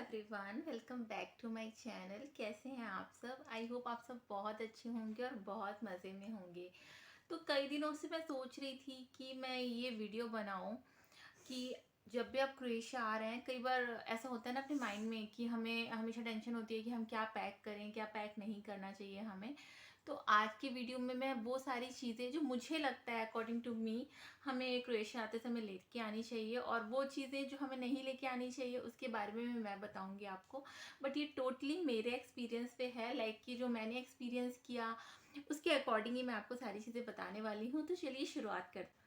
Everyone, welcome back to my channel. कैसे हैं आप सब? आई होप आप सब बहुत अच्छे होंगे और बहुत मज़े में होंगे। तो कई दिनों से मैं सोच रही थी कि मैं ये वीडियो बनाऊं कि जब भी आप क्रोएशिया आ रहे हैं, कई बार ऐसा होता है ना अपने माइंड में कि हमें हमेशा टेंशन होती है कि हम क्या पैक करें, क्या पैक नहीं करना चाहिए हमें। तो आज की वीडियो में मैं वो सारी चीज़ें जो मुझे लगता है अकॉर्डिंग टू मी हमें क्रोएशिया आते समय लेके आनी चाहिए, और वो चीज़ें जो हमें नहीं लेके आनी चाहिए उसके बारे में मैं बताऊंगी आपको। बट ये टोटली मेरे एक्सपीरियंस पे है, लाइक कि जो मैंने एक्सपीरियंस किया उसके अकॉर्डिंग ही मैं आपको सारी चीज़ें बताने वाली हूँ। तो चलिए शुरुआत करते।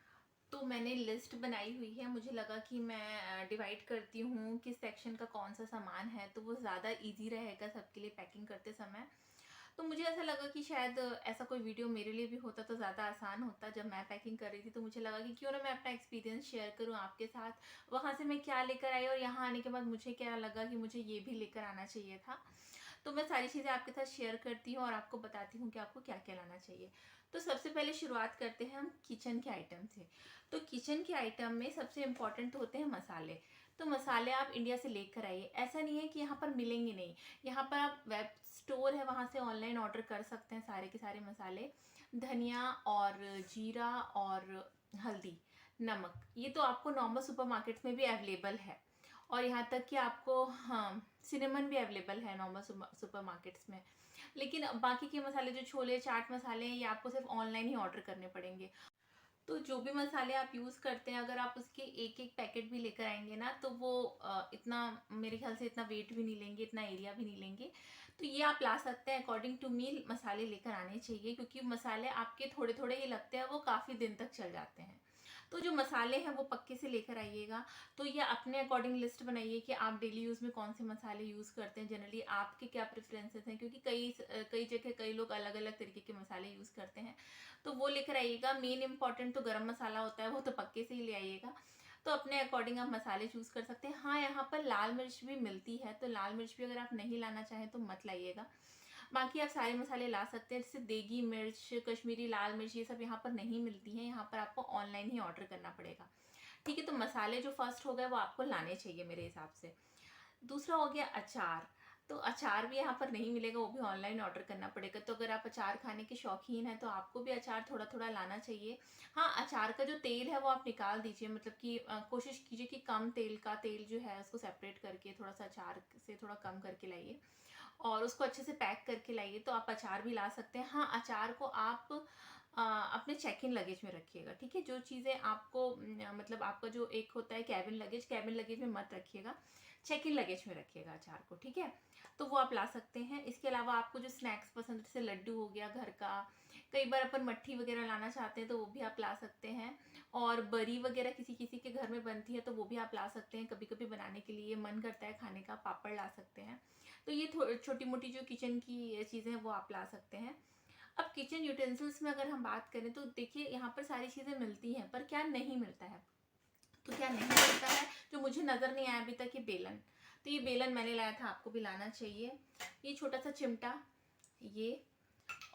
तो मैंने लिस्ट बनाई हुई है, मुझे लगा कि मैं डिवाइड करती हूँ किस सेक्शन का कौन सा सामान है, तो वो ज़्यादा इजी रहेगा सबके लिए पैकिंग करते समय। तो मुझे ऐसा लगा कि शायद ऐसा कोई वीडियो मेरे लिए भी होता तो ज़्यादा आसान होता। जब मैं पैकिंग कर रही थी तो मुझे लगा कि क्यों ना मैं अपना एक्सपीरियंस शेयर करूँ आपके साथ, वहाँ से मैं क्या लेकर आई और यहाँ आने के बाद मुझे क्या लगा कि मुझे ये भी लेकर आना चाहिए था। तो मैं सारी चीज़ें आपके साथ शेयर करती हूँ और आपको बताती हूँ कि आपको क्या क्या लाना चाहिए। तो सबसे पहले शुरुआत करते हैं हम किचन के आइटम से। तो किचन के आइटम में सबसे इम्पॉर्टेंट होते हैं मसाले। तो मसाले आप इंडिया से लेकर आइए, ऐसा नहीं है कि यहाँ पर मिलेंगे नहीं। यहाँ पर आप वेब स्टोर है, वहाँ से ऑनलाइन ऑर्डर कर सकते हैं सारे के सारे मसाले। धनिया और जीरा और हल्दी, नमक, ये तो आपको नॉर्मल सुपरमार्केट्स में भी अवेलेबल है। और यहाँ तक कि आपको, हाँ, सिनेमन भी अवेलेबल है नॉर्मल सुपरमार्केट्स में। लेकिन बाकी के मसाले जो छोले चाट मसाले हैं, ये आपको सिर्फ ऑनलाइन ही ऑर्डर करने पड़ेंगे। तो जो भी मसाले आप यूज़ करते हैं, अगर आप उसके एक एक पैकेट भी लेकर आएंगे ना, तो वो इतना, मेरे ख्याल से इतना वेट भी नहीं लेंगे, इतना एरिया भी नहीं लेंगे। तो ये आप ला सकते हैं। अकॉर्डिंग टू मी मसाले लेकर आने चाहिए, क्योंकि मसाले आपके थोड़े थोड़े ही लगते हैं, वो काफ़ी दिन तक चल जाते हैं। तो जो मसाले हैं वो पक्के से लेकर आइएगा। तो ये अपने अकॉर्डिंग लिस्ट बनाइए कि आप डेली यूज़ में कौन से मसाले यूज़ करते हैं, जनरली आपके क्या प्रेफरेंसेस हैं, क्योंकि कई जगह कई लोग अलग अलग तरीके के मसाले यूज़ करते हैं। तो वो लेकर आइएगा। मेन इंपॉर्टेंट तो गरम मसाला होता है, वो तो पक्के से ही ले आइएगा। तो अपने अकॉर्डिंग आप मसाले चूज़ कर सकते हैं। हाँ, यहाँ पर लाल मिर्च भी मिलती है, तो लाल मिर्च भी अगर आप नहीं लाना चाहें तो मत लाइएगा। बाकी आप सारे मसाले ला सकते हैं, जैसे देगी मिर्च, कश्मीरी लाल मिर्च, ये सब यहाँ पर नहीं मिलती हैं, यहाँ पर आपको ऑनलाइन ही ऑर्डर करना पड़ेगा। ठीक है, तो मसाले जो फर्स्ट हो गए वो आपको लाने चाहिए मेरे हिसाब से। दूसरा हो गया अचार। तो अचार भी यहाँ पर नहीं मिलेगा, वो भी ऑनलाइन ऑर्डर करना पड़ेगा। तो अगर आप अचार खाने के शौकीन हैं तो आपको भी अचार थोड़ा थोड़ा लाना चाहिए। हाँ, अचार का जो तेल है वो आप निकाल दीजिए, मतलब कि कोशिश कीजिए कि कम तेल का, तेल जो है उसको सेपरेट करके थोड़ा सा अचार से थोड़ा कम करके लाइए और उसको अच्छे से पैक करके लाइए। तो आप अचार भी ला सकते हैं। हाँ, अचार को आप अपने चेक इन लगेज में रखिएगा। ठीक है, जो चीज़ें आपको मतलब आपका जो एक होता है कैबिन लगेज में मत रखिएगा, चेक इन लगेज में रखिएगा अचार को। ठीक है, तो वो आप ला सकते हैं। इसके अलावा आपको जो स्नैक्स पसंद, जैसे लड्डू हो गया घर का, कई बार अपन मट्ठी वगैरह लाना चाहते हैं तो वो भी आप ला सकते हैं। और बरी वगैरह किसी किसी के घर में बनती है तो वो भी आप ला सकते हैं, कभी कभी बनाने के लिए मन करता है खाने का, पापड़ ला सकते हैं। तो ये छोटी मोटी जो किचन की चीज़ें हैं वो आप ला सकते हैं। अब किचन यूटेंसिल्स में अगर हम बात करें तो देखिए, यहाँ पर सारी चीज़ें मिलती हैं, पर क्या नहीं मिलता है? तो क्या नहीं मिलता है जो मुझे नज़र नहीं आया अभी तक? ये बेलन। तो ये बेलन मैंने लाया था, आपको भी लाना चाहिए। ये छोटा सा चिमटा, ये।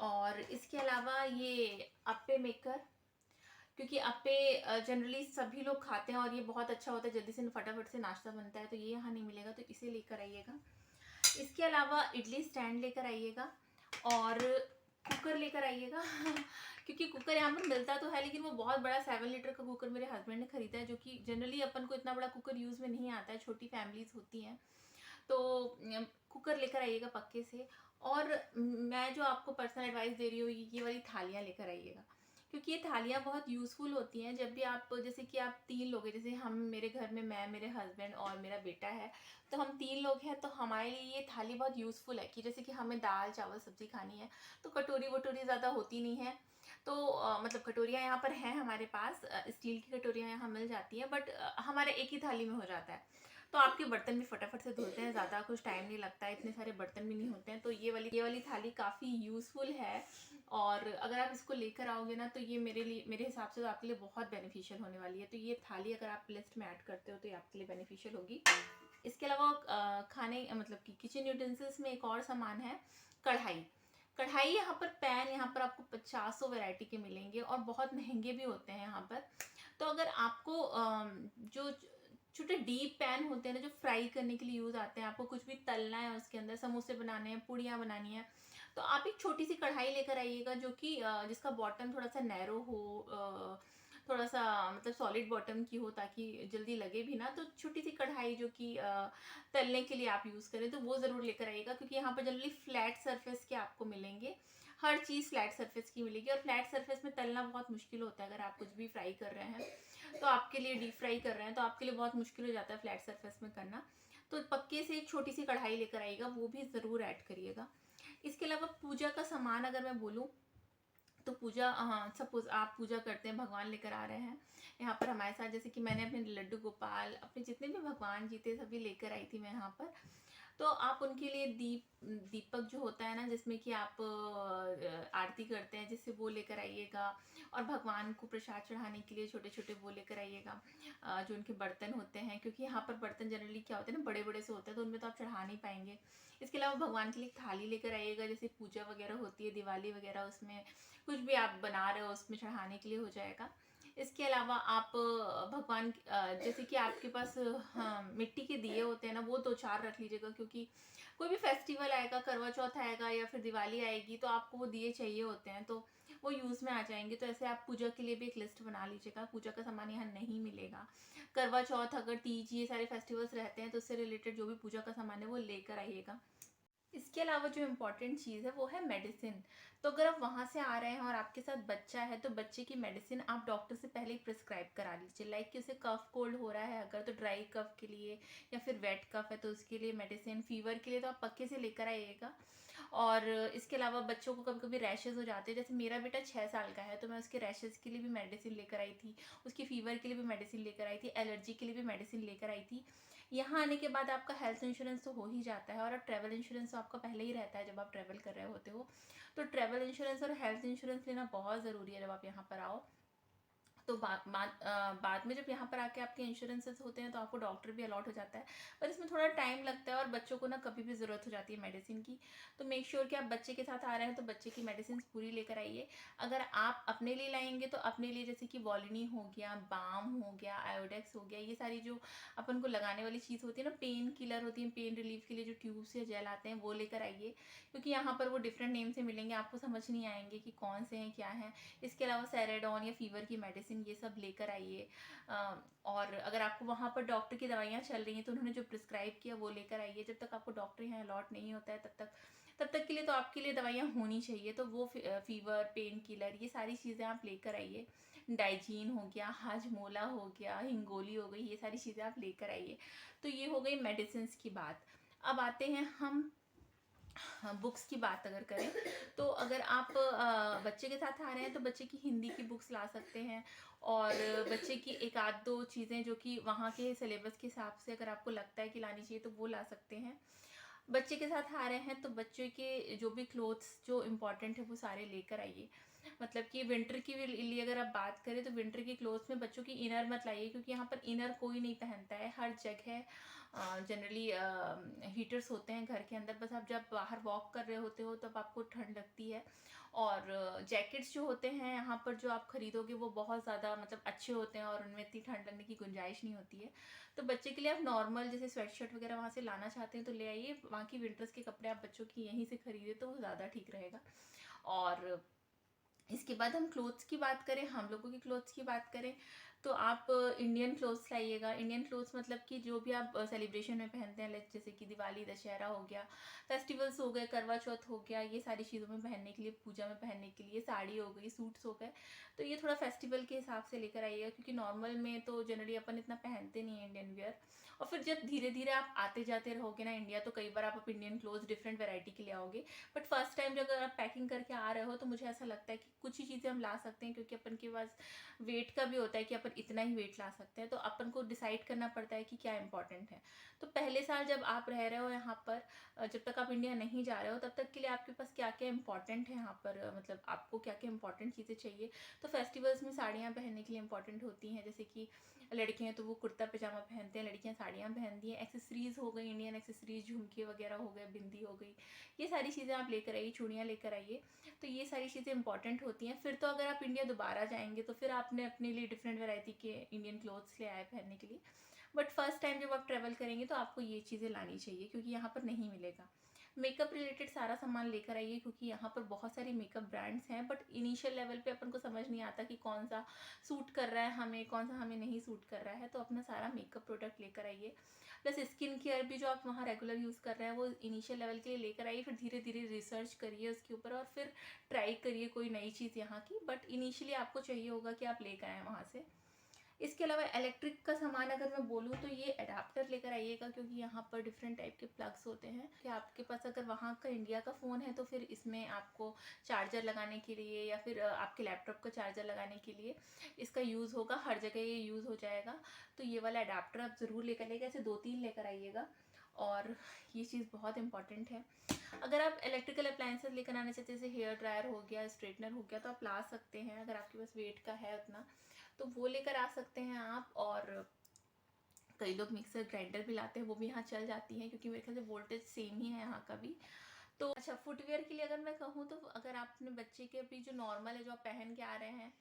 और इसके अलावा ये अप्पे मेकर, क्योंकि अप्पे जनरली सभी लोग खाते हैं और ये बहुत अच्छा होता है, जल्दी से फटाफट से नाश्ता बनता है। तो ये यहाँ नहीं मिलेगा, तो इसे लेकर आइएगा। इसके अलावा इडली स्टैंड लेकर आइएगा और कुकर लेकर आइएगा क्योंकि कुकर यहाँ पर मिलता तो है, लेकिन वो बहुत बड़ा 7 लीटर का कुकर मेरे हस्बैंड ने खरीदा है, जो कि जनरली अपन को इतना बड़ा कुकर यूज़ में नहीं आता है, छोटी फैमिलीज होती हैं। तो कुकर लेकर आइएगा पक्के से। और मैं जो आपको पर्सनल एडवाइस दे रही हूँ, ये वाली थालियाँ लेकर आइएगा, क्योंकि ये थालियाँ बहुत यूज़फुल होती हैं। जब भी आप, जैसे कि आप 3 लोग हैं, जैसे हम, मेरे घर में मैं, मेरे हस्बैंड और मेरा बेटा है, तो हम 3 लोग हैं, तो हमारे लिए ये थाली बहुत यूज़फुल है कि जैसे कि हमें दाल चावल सब्जी खानी है, तो कटोरी वटोरी ज़्यादा होती नहीं है। तो मतलब कटोरियाँ यहाँ पर हैं हमारे पास, स्टील की कटोरियाँ यहाँ मिल जाती हैं, बट हमारे एक ही थाली में हो जाता है। तो आपके बर्तन भी फटाफट से धुलते हैं, ज़्यादा कुछ टाइम नहीं लगता है, इतने सारे बर्तन भी नहीं होते हैं। तो ये वाली थाली काफ़ी यूज़फुल है। और अगर आप इसको लेकर आओगे ना, तो ये मेरे हिसाब से तो आपके लिए बहुत बेनिफिशियल होने वाली है। तो ये थाली अगर आप लिस्ट में ऐड करते हो तो ये आपके लिए बेनिफिशियल होगी। इसके अलावा खाने, मतलब कि किचन यूटेंसिल्स में एक और सामान है, कढ़ाई। कढ़ाई यहाँ पर, पैन यहाँ पर आपको 50 वैरायटी के मिलेंगे और बहुत महंगे भी होते हैं यहाँ पर। तो अगर आपको जो छोटे डीप पैन होते हैं ना जो फ्राई करने के लिए यूज़ आते हैं, आपको कुछ भी तलना है उसके अंदर, समोसे बनाने हैं, पूड़ियाँ बनानी है, तो आप एक छोटी सी कढ़ाई लेकर आइएगा जो कि जिसका बॉटम थोड़ा सा नैरो हो, थोड़ा सा मतलब सॉलिड बॉटम की हो ताकि जल्दी लगे भी ना। तो छोटी सी कढ़ाई जो कि तलने के लिए आप यूज़ करें तो वो ज़रूर लेकर आइएगा, क्योंकि यहाँ पर जनरली फ्लैट सरफेस के आपको मिलेंगे, हर चीज़ फ्लैट सरफेस की मिलेगी, और फ्लैट सरफेस में तलना बहुत मुश्किल होता है। अगर आप कुछ भी फ्राई कर रहे हैं तो आपके लिए, डीप फ्राई कर रहे हैं तो आपके लिए बहुत मुश्किल हो जाता है फ्लैट सरफेस में करना। तो पक्के से एक छोटी सी कढ़ाई लेकर आइएगा, वो भी ज़रूर ऐड करिएगा। इसके अलावा पूजा का सामान अगर मैं बोलूँ तो पूजा, हाँ, सपोज आप पूजा करते हैं, भगवान लेकर आ रहे हैं यहाँ पर हमारे साथ, जैसे कि मैंने अपने लड्डू गोपाल, अपने जितने भी भगवान जी थे सभी लेकर आई थी मैं यहाँ पर। तो आप उनके लिए दीपक जो होता है ना जिसमें कि आप आरती करते हैं, जिससे वो लेकर आइएगा। और भगवान को प्रसाद चढ़ाने के लिए छोटे छोटे वो लेकर आइएगा, जो उनके बर्तन होते हैं, क्योंकि यहाँ पर बर्तन जनरली क्या होते हैं ना, बड़े बड़े से होते हैं, तो उनमें तो आप चढ़ा नहीं पाएंगे। इसके अलावा भगवान के लिए थाली लेकर आइएगा, जैसे पूजा वगैरह होती है, दिवाली वगैरह, उसमें कुछ भी आप बना रहे हो उसमें चढ़ाने के लिए हो जाएगा। इसके अलावा आप भगवान जैसे कि आपके पास, हाँ, मिट्टी के दिए होते हैं ना, वो 2-4 रख लीजिएगा, क्योंकि कोई भी फेस्टिवल आएगा, करवा चौथ आएगा या फिर दिवाली आएगी, तो आपको वो दिए चाहिए होते हैं, तो वो यूज़ में आ जाएंगे। तो ऐसे आप पूजा के लिए भी एक लिस्ट बना लीजिएगा। पूजा का सामान यहाँ नहीं मिलेगा। करवा चौथ, अगर तीज, ये सारे फेस्टिवल्स रहते हैं तो उससे रिलेटेड जो भी पूजा का सामान है वो लेकर आइएगा। इसके अलावा जो इम्पोर्टेंट चीज़ है वो है मेडिसिन। तो अगर आप वहाँ से आ रहे हैं और आपके साथ बच्चा है तो बच्चे की मेडिसिन आप डॉक्टर से पहले ही प्रिस्क्राइब करा लीजिए। लाइक कि उसे कफ कोल्ड हो रहा है अगर, तो ड्राई कफ के लिए, या फिर वेट कफ है तो उसके लिए मेडिसिन, फीवर के लिए तो आप पक्के से लेकर आइएगा। और इसके अलावा बच्चों को कभी कभी रैशेज़ हो जाते हैं, जैसे मेरा बेटा 6 साल का है तो मैं उसके रैशेज़ के लिए भी मेडिसिन लेकर आई थी, उसकी फ़ीवर के लिए भी मेडिसिन लेकर आई थी, एलर्जी के लिए भी मेडिसिन लेकर आई थी। यहाँ आने के बाद आपका हेल्थ इंश्योरेंस तो हो ही जाता है, और अब ट्रैवल इंश्योरेंस तो आपका पहले ही रहता है जब आप ट्रैवल कर रहे होते हो। तो ट्रैवल इंश्योरेंस और हेल्थ इंश्योरेंस लेना बहुत ज़रूरी है जब आप यहाँ पर आओ। तो बाद में जब यहाँ पर आके आपके इंश्योरेंसेस होते हैं तो आपको डॉक्टर भी अलॉट हो जाता है, पर इसमें थोड़ा टाइम लगता है, और बच्चों को ना कभी भी ज़रूरत हो जाती है मेडिसिन की। तो मेक श्योर कि आप बच्चे के साथ आ रहे हैं तो बच्चे की मेडिसिन पूरी लेकर आइए। अगर आप अपने लिए लाएंगे तो अपने लिए जैसे कि वॉलिनी हो गया, बाम हो गया, आयोडेक्स हो गया, ये सारी जो अपन को लगाने वाली चीज़ होती है ना, पेन किलर होती है, पेन रिलीफ के लिए जो ट्यूब्स या जेल आते हैं वो लेकर आइए, क्योंकि यहाँ पर वो डिफरेंट नेम से मिलेंगे, आपको समझ नहीं आएंगे कि कौन से हैं क्या हैं। इसके अलावा सेरेडॉन या फीवर की मेडिसिन ये सब लेकर आइए। और अगर आपको वहाँ पर डॉक्टर की दवाइयाँ चल रही हैं तो उन्होंने जो प्रिस्क्राइब किया वो लेकर आइए। जब तक आपको डॉक्टर यहाँ अलॉट नहीं होता है तब तक के लिए तो आपके लिए दवाइयाँ होनी चाहिए। तो वो फीवर, पेन किलर, ये सारी चीज़ें आप लेकर आइए। डाइजीन हो गया, हाजमोला हो गया, हिंगोली हो गई, ये सारी चीज़ें आप लेकर आइए। तो ये हो गई मेडिसिन की बात। अब आते हैं हम बुक्स की बात अगर करें, तो अगर आप बच्चे के साथ आ रहे हैं तो बच्चे की हिंदी की बुक्स ला सकते हैं, और बच्चे की एक आध दो चीज़ें जो कि वहाँ के सिलेबस के हिसाब से अगर आपको लगता है कि लानी चाहिए तो वो ला सकते हैं। बच्चे के साथ आ रहे हैं तो बच्चे के जो भी क्लोथ्स जो इम्पोर्टेंट है वो सारे लेकर आइए। मतलब कि विंटर के लिए अगर आप बात करें तो विंटर के क्लोथ्स में बच्चों की इनर मत लाइए, क्योंकि यहाँ पर इनर कोई नहीं पहनता है। हर जगह जनरली हीटर्स होते हैं घर के अंदर, बस आप जब बाहर वॉक कर रहे होते हो तब आपको ठंड लगती है। और जैकेट्स जो होते हैं यहाँ पर जो आप खरीदोगे वो बहुत ज़्यादा मतलब अच्छे होते हैं, और उनमें इतनी ठंड लगने की गुंजाइश नहीं होती है। तो बच्चे के लिए आप नॉर्मल जैसे स्वेट शर्ट वगैरह वहाँ से लाना चाहते हैं तो ले आइए। वहाँ की विंटर्स के कपड़े आप बच्चों की यहीं से खरीदे तो वो ज़्यादा ठीक रहेगा। और इसके बाद हम क्लोथ्स की बात करें, हम लोगों की क्लोथ्स की बात करें, तो आप इंडियन क्लोथ्स लाइएगा। इंडियन क्लोथ्स मतलब कि जो भी आप सेलिब्रेशन में पहनते हैं, लाइक जैसे कि दिवाली, दशहरा हो गया, फेस्टिवल्स हो गए, करवा चौथ हो गया, ये सारी चीज़ों में पहनने के लिए, पूजा में पहनने के लिए, साड़ी हो गई, सूट्स हो गए। तो ये थोड़ा फेस्टिवल के हिसाब से लेकर आइएगा, क्योंकि नॉर्मल में तो जनरली अपन इतना पहनते नहीं है इंडियन वेयर। और फिर जब धीरे धीरे आप आते जाते रहोगे ना इंडिया, तो कई बार आप इंडियन क्लोथ्स डिफरेंट वेराइटी के लिए आओगे। बट फर्स्ट टाइम जब अगर आप पैकिंग करके आ रहे हो तो मुझे ऐसा लगता है कि कुछ ही चीज़ें हम ला सकते हैं, क्योंकि अपन के पास वेट का भी होता है कि अपन इतना ही वेट ला सकते हैं, तो अपन को डिसाइड करना पड़ता है कि क्या इंपॉर्टेंट है। तो पहले साल जब आप रह रहे हो यहाँ पर, जब तक आप इंडिया नहीं जा रहे हो तब तक के लिए आपके पास क्या क्या इंपॉर्टेंट है यहाँ पर, मतलब आपको क्या क्या इंपॉर्टेंट चीज़ें चाहिए। तो फेस्टिवल्स में साड़ियाँ पहनने के लिए इंपॉर्टेंट होती हैं, जैसे कि लड़के हैं तो वो कुर्ता पजामा पहनते हैं, लड़कियाँ साड़ियाँ पहनती हैं। एक्सेसरीज हो गई, इंडियन एक्सेसरीज, झुमके वगैरह हो गए, बिंदी हो गई, ये सारी चीज़ें आप लेकर आइए, चूड़ियाँ लेकर आइए। तो ये सारी चीज़ें इंपॉर्टेंट होती हैं। फिर तो अगर आप इंडिया दोबारा जाएंगे तो फिर आपने अपने लिए डिफरेंट वैरायटी के इंडियन क्लोथ्स ले आए पहनने के लिए। बट फर्स्ट टाइम जब आप ट्रैवल करेंगे तो आपको ये चीज़ें लानी चाहिए क्योंकि यहाँ पर नहीं मिलेगा। मेकअप रिलेटेड सारा सामान लेकर आइए क्योंकि यहाँ पर बहुत सारी मेकअप ब्रांड्स हैं, बट इनिशियल लेवल पे अपन को समझ नहीं आता कि कौन सा सूट कर रहा है हमें, कौन सा हमें नहीं सूट कर रहा है। तो अपना सारा मेकअप प्रोडक्ट लेकर आइए। प्लस स्किन केयर भी जो आप वहाँ रेगुलर यूज़ कर रहे हैं वो इनिशियल लेवल के लिए लेकर आइए, फिर धीरे धीरे रिसर्च करिए उसके ऊपर और फिर ट्राई करिए कोई नई चीज़ यहाँ की। बट इनिशियली आपको चाहिए होगा कि आप लेकर आएँ वहाँ से। इसके अलावा इलेक्ट्रिक का सामान अगर मैं बोलूँ तो ये अडाप्टर लेकर आइएगा क्योंकि यहाँ पर डिफरेंट टाइप के प्लग्स होते हैं कि आपके पास अगर वहाँ का इंडिया का फ़ोन है तो फिर इसमें आपको चार्जर लगाने के लिए या फिर आपके लैपटॉप का चार्जर लगाने के लिए इसका यूज़ होगा, हर जगह ये यूज़ हो जाएगा। तो ये वाला अडाप्टर आप ज़रूर लेकर आइएगा, ऐसे 2-3 लेकर आइएगा। और ये चीज़ बहुत इंपॉर्टेंट है। अगर आप इलेक्ट्रिकल अप्लायंसेस लेकर आने चाहते हैं, जैसे हेयर ड्रायर हो गया, स्ट्रेटनर हो गया, तो आप ला सकते हैं अगर आपके पास वेट का है उतना, तो वो लेकर आ सकते हैं आप। और कई लोग मिक्सर ग्राइंडर भी लाते हैं, वो भी यहाँ चल जाती हैं क्योंकि मेरे ख्याल से वोल्टेज सेम ही है यहाँ का भी। तो अच्छा, फुटवेयर के लिए अगर मैं कहूँ तो अगर आप अपने बच्चे के अभी जो नॉर्मल है जो आप पहन के आ रहे हैं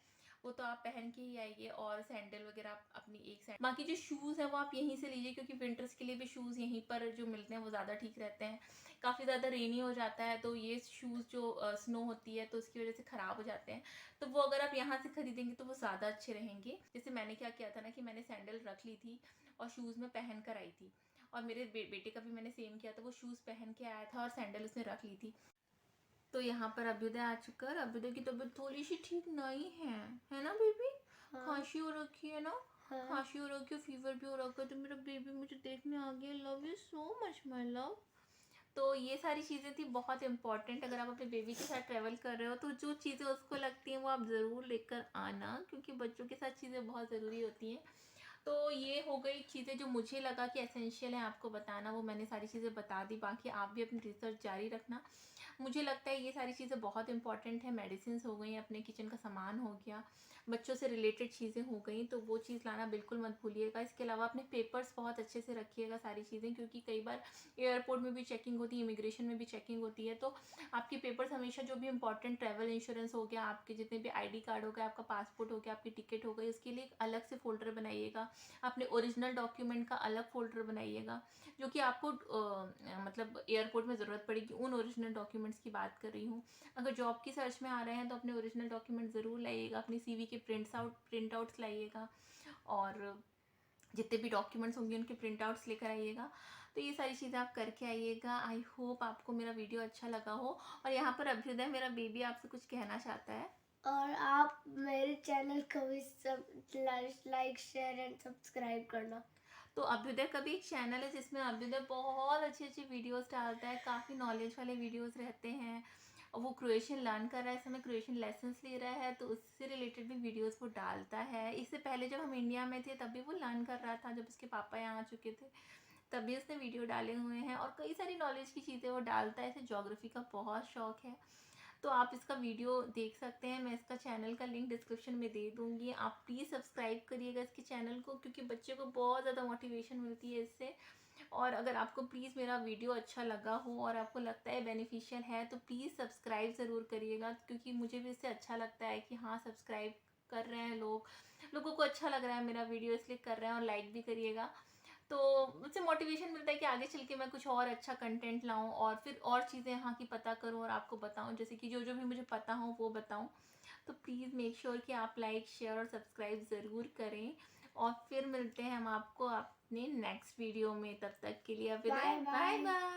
वो तो आप पहन के ही आइए, और सैंडल वगैरह आप अपनी एक सैंडल, बाकी जो शूज़ है वो आप यहीं से लीजिए क्योंकि विंटर्स के लिए भी शूज़ यहीं पर जो मिलते हैं वो ज़्यादा ठीक रहते हैं। काफ़ी ज़्यादा रेनी हो जाता है तो ये शूज़ जो स्नो होती है तो उसकी वजह से ख़राब हो जाते हैं, तो वो अगर आप यहाँ से खरीदेंगे तो वो ज़्यादा अच्छे रहेंगे। जैसे मैंने क्या किया था ना कि मैंने सैंडल रख ली थी और शूज़ में पहन कर आई थी, और मेरे बेटे का भी मैंने सेम किया था, वो शूज़ पहन के आया था और सैंडल उसने रख ली थी। तो यहाँ पर अभ्युदय आ चुका है। अभ्युदय की तबीयत थोड़ी सी ठीक नहीं है ना बेबी? हाँ। खांसी हो रखी है ना? हाँ। खांसी हो रखी है, फीवर भी हो रखा है, तो मेरा बेबी मुझे देखने आ गया। Love you so much my love. तो ये सारी चीज़ें थी बहुत इंपॉर्टेंट। अगर आप अपने बेबी के साथ ट्रैवल कर रहे हो तो जो चीज़ें उसको लगती हैं वो आप ज़रूर लेकर आना, क्योंकि बच्चों के साथ चीज़ें बहुत ज़रूरी होती हैं। तो ये हो गई चीज़ें जो मुझे लगा कि एसेंशियल है आपको बताना, वो मैंने सारी चीज़ें बता दी। बाकी आप भी अपनी रिसर्च जारी रखना। मुझे लगता है ये सारी चीज़ें बहुत इंपॉर्टेंट है। मेडिसिन हो गई, अपने किचन का सामान हो गया, बच्चों से रिलेटेड चीज़ें हो गई, तो वो चीज़ लाना बिल्कुल मत भूलिएगा। इसके अलावा अपने पेपर्स बहुत अच्छे से रखिएगा सारी चीज़ें, क्योंकि कई बार एयरपोर्ट में भी चेकिंग होती है, इमिग्रेशन में भी चेकिंग होती है। तो आपके पेपर्स हमेशा, जो भी इंपॉर्टेंट ट्रैवल इंश्योरेंस हो गया, आपके जितने भी आईडी कार्ड हो गया, आपका पासपोर्ट हो गया, आपकी टिकट हो गई, उसके लिए एक अलग से फ़ोल्डर बनाइएगा। अपने ओरिजिनल डॉक्यूमेंट का अलग फ़ोल्डर बनाइएगा, जो कि आपको मतलब एयरपोर्ट में ज़रूरत पड़ेगी। उन ओरिजिनल डॉक्यूमेंट्स की बात कर रही हूँ। अगर जॉब की सर्च में आ रहे हैं तो अपने ओरिजिनल डॉक्यूमेंट ज़रूर लाइएगा, अपनी सीवी के प्रिंट आउट्स लाइएगा, और जितने भी डॉक्यूमेंट्स होंगे उनके प्रिंट आउट्स लेकर आइएगा। तो ये सारी चीज़ें आप करके आइएगा। आई होप आपको मेरा वीडियो अच्छा लगा हो। और यहाँ पर अभ्युदय, मेरा बेबी, आपसे कुछ कहना चाहता है। और आप मेरे चैनल को भी सब लाइक शेयर एंड सब्सक्राइब करना। तो अभ्युदय का भी एक चैनल है जिसमें अभ्युदय बहुत अच्छी अच्छी वीडियोस डालता है, काफ़ी नॉलेज वाले वीडियोस रहते हैं। और वो क्रोएशियन लर्न कर रहा है, इस समय क्रोएशियन लेसन्स ले रहा है, तो उससे रिलेटेड भी वीडियोस वो डालता है। इससे पहले जब हम इंडिया में थे तब भी वो लर्न कर रहा था, जब उसके पापा यहाँ आ चुके थे तभी उसने वीडियो डाले हुए हैं, और कई सारी नॉलेज की चीज़ें वो डालता है। इसे ज्योग्राफी का बहुत शौक है, तो आप इसका वीडियो देख सकते हैं। मैं इसका चैनल का लिंक डिस्क्रिप्शन में दे दूँगी। आप प्लीज़ सब्सक्राइब करिएगा इसके चैनल को, क्योंकि बच्चे को बहुत ज़्यादा मोटिवेशन मिलती है इससे। और अगर आपको प्लीज़ मेरा वीडियो अच्छा लगा हो और आपको लगता है बेनिफिशियल है तो प्लीज़ सब्सक्राइब ज़रूर करिएगा, क्योंकि मुझे भी इससे अच्छा लगता है कि हाँ, सब्सक्राइब कर रहे हैं लोग, लोगों को अच्छा लग रहा है मेरा वीडियो, इसलिए कर रहे हैं। और लाइक भी करिएगा, तो मुझसे मोटिवेशन मिलता है कि आगे चल के मैं कुछ और अच्छा कंटेंट लाऊं और फिर और चीज़ें यहाँ की पता करूं और आपको बताऊं, जैसे कि जो जो भी मुझे पता हो वो बताऊं। तो प्लीज़ मेक श्योर कि आप लाइक, शेयर और सब्सक्राइब ज़रूर करें। और फिर मिलते हैं हम आपको अपने नेक्स्ट वीडियो में। तब तक के लिए विदाई, बाय बाय।